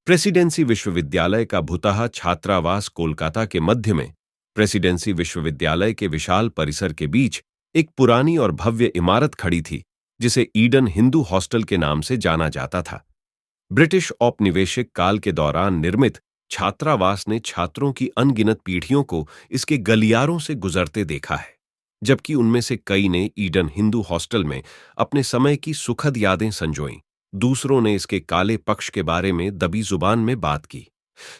Presidency विश्वविद्यालय का भुतहा छात्रावास कोलकाता के मध्य में प्रेसिडेंसी विश्वविद्यालय के विशाल परिसर के बीच एक पुरानी और भव्य इमारत खड़ी थी, जिसे ईडन हिंदू हॉस्टल के नाम से जाना जाता था। ब्रिटिश औपनिवेशिक काल के दौरान निर्मित छात्रावास ने छात्रों की अनगिनत पीढ़ियों को इसके गलियारों से गुजरते देखा है, जबकि उनमें से कई ने ईडन हिंदू हॉस्टल में अपने समय की सुखद यादें संजोईं। दूसरों ने इसके काले पक्ष के बारे में दबी जुबान में बात की।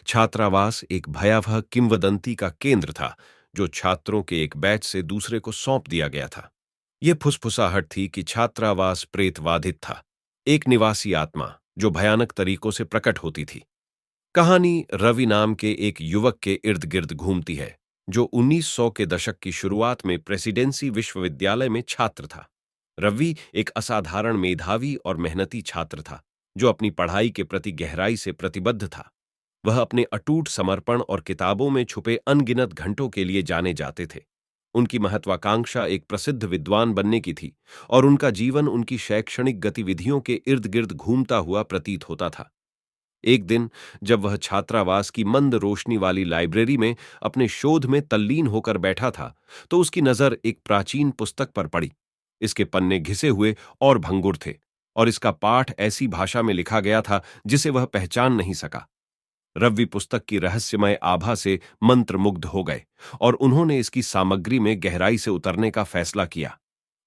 छात्रावास एक भयावह किंवदंती का केंद्र था, जो छात्रों के एक बैच से दूसरे को सौंप दिया गया था। यह फुसफुसाहट थी कि छात्रावास प्रेतवाधित था, एक निवासी आत्मा जो भयानक तरीकों से प्रकट होती थी। कहानी रवि नाम के एक युवक के इर्द गिर्द घूमती है, जो 1900 के दशक की शुरुआत में प्रेसिडेंसी विश्वविद्यालय में छात्र था। रवि एक असाधारण मेधावी और मेहनती छात्र था, जो अपनी पढ़ाई के प्रति गहराई से प्रतिबद्ध था। वह अपने अटूट समर्पण और किताबों में छुपे अनगिनत घंटों के लिए जाने जाते थे। उनकी महत्वाकांक्षा एक प्रसिद्ध विद्वान बनने की थी, और उनका जीवन उनकी शैक्षणिक गतिविधियों के इर्द गिर्द घूमता हुआ प्रतीत होता था। एक दिन जब वह छात्रावास की मंद रोशनी वाली लाइब्रेरी में अपने शोध में तल्लीन होकर बैठा था, तो उसकी नजर एक प्राचीन पुस्तक पर पड़ी। इसके पन्ने घिसे हुए और भंगुर थे, और इसका पाठ ऐसी भाषा में लिखा गया था जिसे वह पहचान नहीं सका। रवि पुस्तक की रहस्यमय आभा से मंत्रमुग्ध हो गए, और उन्होंने इसकी सामग्री में गहराई से उतरने का फैसला किया।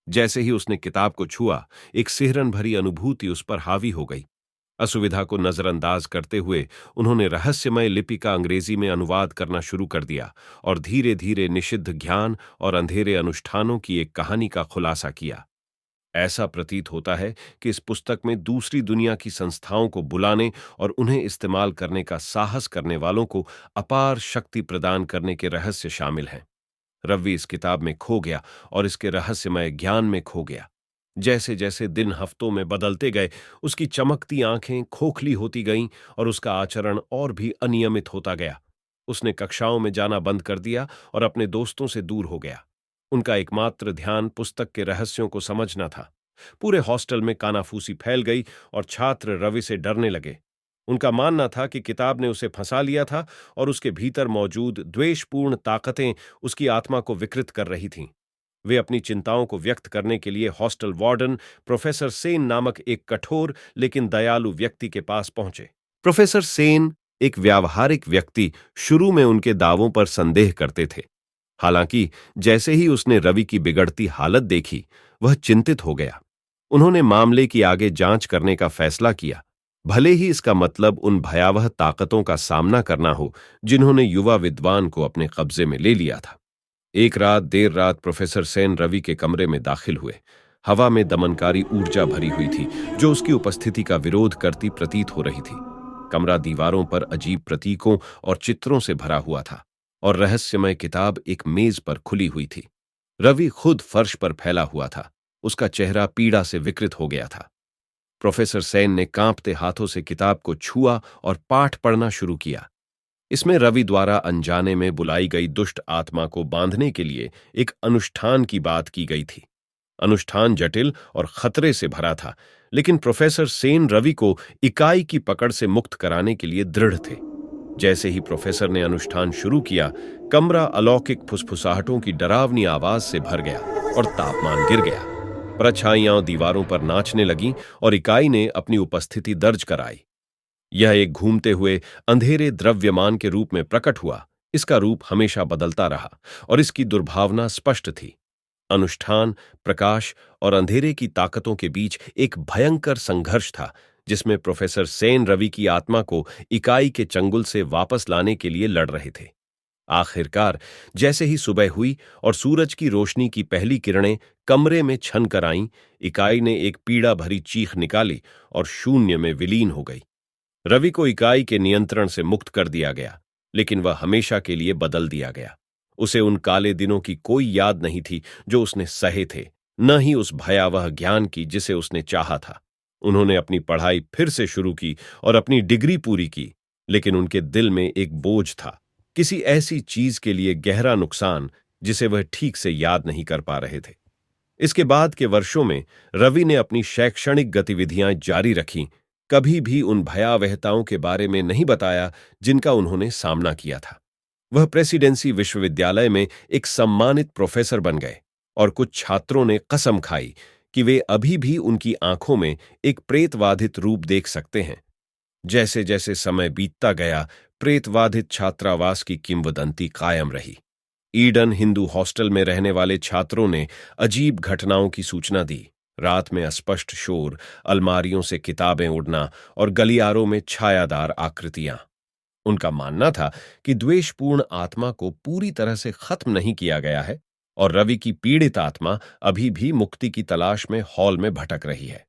जैसे ही उसने किताब को छुआ, एक सिहरन भरी अनुभूति उस पर हावी हो गई। असुविधा को नजरअंदाज करते हुए उन्होंने रहस्यमय लिपि का अंग्रेजी में अनुवाद करना शुरू कर दिया, और धीरे धीरे निषिद्ध ज्ञान और अंधेरे अनुष्ठानों की एक कहानी का खुलासा किया। ऐसा प्रतीत होता है कि इस पुस्तक में दूसरी दुनिया की संस्थाओं को बुलाने और उन्हें इस्तेमाल करने का साहस करने वालों को अपार शक्ति प्रदान करने के रहस्य शामिल हैं। रवि इस किताब में खो गया और इसके रहस्यमय ज्ञान में खो गया। जैसे जैसे दिन हफ्तों में बदलते गए, उसकी चमकती आंखें खोखली होती गईं और उसका आचरण और भी अनियमित होता गया। उसने कक्षाओं में जाना बंद कर दिया और अपने दोस्तों से दूर हो गया। उनका एकमात्र ध्यान पुस्तक के रहस्यों को समझना था। पूरे हॉस्टल में कानाफूसी फैल गई और छात्र रवि से डरने लगे। उनका मानना था कि किताब ने उसे फंसा लिया था, और उसके भीतर मौजूद द्वेषपूर्ण ताकतें उसकी आत्मा को विकृत कर रही थीं। वे अपनी चिंताओं को व्यक्त करने के लिए हॉस्टल वार्डन प्रोफेसर सेन नामक एक कठोर लेकिन दयालु व्यक्ति के पास पहुंचे। प्रोफेसर सेन, एक व्यावहारिक व्यक्ति, शुरू में उनके दावों पर संदेह करते थे। हालांकि जैसे ही उसने रवि की बिगड़ती हालत देखी, वह चिंतित हो गया। उन्होंने मामले की आगे जांच करने का फैसला किया, भले ही इसका मतलब उन भयावह ताकतों का सामना करना हो जिन्होंने युवा विद्वान को अपने कब्जे में ले लिया था। एक रात देर रात प्रोफेसर सेन रवि के कमरे में दाखिल हुए। हवा में दमनकारी ऊर्जा भरी हुई थी, जो उसकी उपस्थिति का विरोध करती प्रतीत हो रही थी। कमरा दीवारों पर अजीब प्रतीकों और चित्रों से भरा हुआ था, और रहस्यमय किताब एक मेज पर खुली हुई थी। रवि खुद फर्श पर फैला हुआ था। उसका चेहरा पीड़ा से विकृत हो गया था। प्रोफेसर सेन ने कांपते हाथों से किताब को छुआ और पाठ पढ़ना शुरू किया। इसमें रवि द्वारा अनजाने में बुलाई गई दुष्ट आत्मा को बांधने के लिए एक अनुष्ठान की बात की गई थी। अनुष्ठान जटिल और खतरे से भरा था, लेकिन प्रोफेसर सेन रवि को इकाई की पकड़ से मुक्त कराने के लिए दृढ़ थे। जैसे ही प्रोफेसर ने अनुष्ठान शुरू किया, कमरा अलौकिक फुसफुसाहटों की डरावनी आवाज से भर गया और तापमान गिर गया। परछाइयां दीवारों पर नाचने लगीं और इकाई ने अपनी उपस्थिति दर्ज कराई। यह एक घूमते हुए अंधेरे द्रव्यमान के रूप में प्रकट हुआ। इसका रूप हमेशा बदलता रहा, और इसकी दुर्भावना स्पष्ट थी। अनुष्ठान, प्रकाश और अंधेरे की ताकतों के बीच एक भयंकर संघर्ष था, जिसमें प्रोफेसर सेन रवि की आत्मा को इकाई के चंगुल से वापस लाने के लिए लड़ रहे थे। आखिरकार जैसे ही सुबह हुई और सूरज की रोशनी की पहली किरणें कमरे में छन कर आईं, इकाई ने एक पीड़ा भरी चीख निकाली और शून्य में विलीन हो गई। रवि को इकाई के नियंत्रण से मुक्त कर दिया गया, लेकिन वह हमेशा के लिए बदल दिया गया। उसे उन काले दिनों की कोई याद नहीं थी जो उसने सहे थे, न ही उस भयावह ज्ञान की जिसे उसने चाहा था। उन्होंने अपनी पढ़ाई फिर से शुरू की और अपनी डिग्री पूरी की, लेकिन उनके दिल में एक बोझ था, किसी ऐसी चीज के लिए गहरा नुकसान जिसे वह ठीक से याद नहीं कर पा रहे थे। इसके बाद के वर्षों में रवि ने अपनी शैक्षणिक गतिविधियां जारी रखीं, कभी भी उन भयावहताओं के बारे में नहीं बताया जिनका उन्होंने सामना किया था। वह प्रेसिडेंसी विश्वविद्यालय में एक सम्मानित प्रोफेसर बन गए और कुछ छात्रों ने कसम खाई कि वे अभी भी उनकी आंखों में एक प्रेतवाधित रूप देख सकते हैं। जैसे जैसे समय बीतता गया, प्रेतवाधित छात्रावास की किंवदंती कायम रही। ईडन हिंदू हॉस्टल में रहने वाले छात्रों ने अजीब घटनाओं की सूचना दी। रात में अस्पष्ट शोर, अलमारियों से किताबें उड़ना और गलियारों में छायादार आकृतियां। उनका मानना था कि द्वेषपूर्ण आत्मा को पूरी तरह से खत्म नहीं किया गया है और रवि की पीड़ित आत्मा अभी भी मुक्ति की तलाश में हॉल में भटक रही है।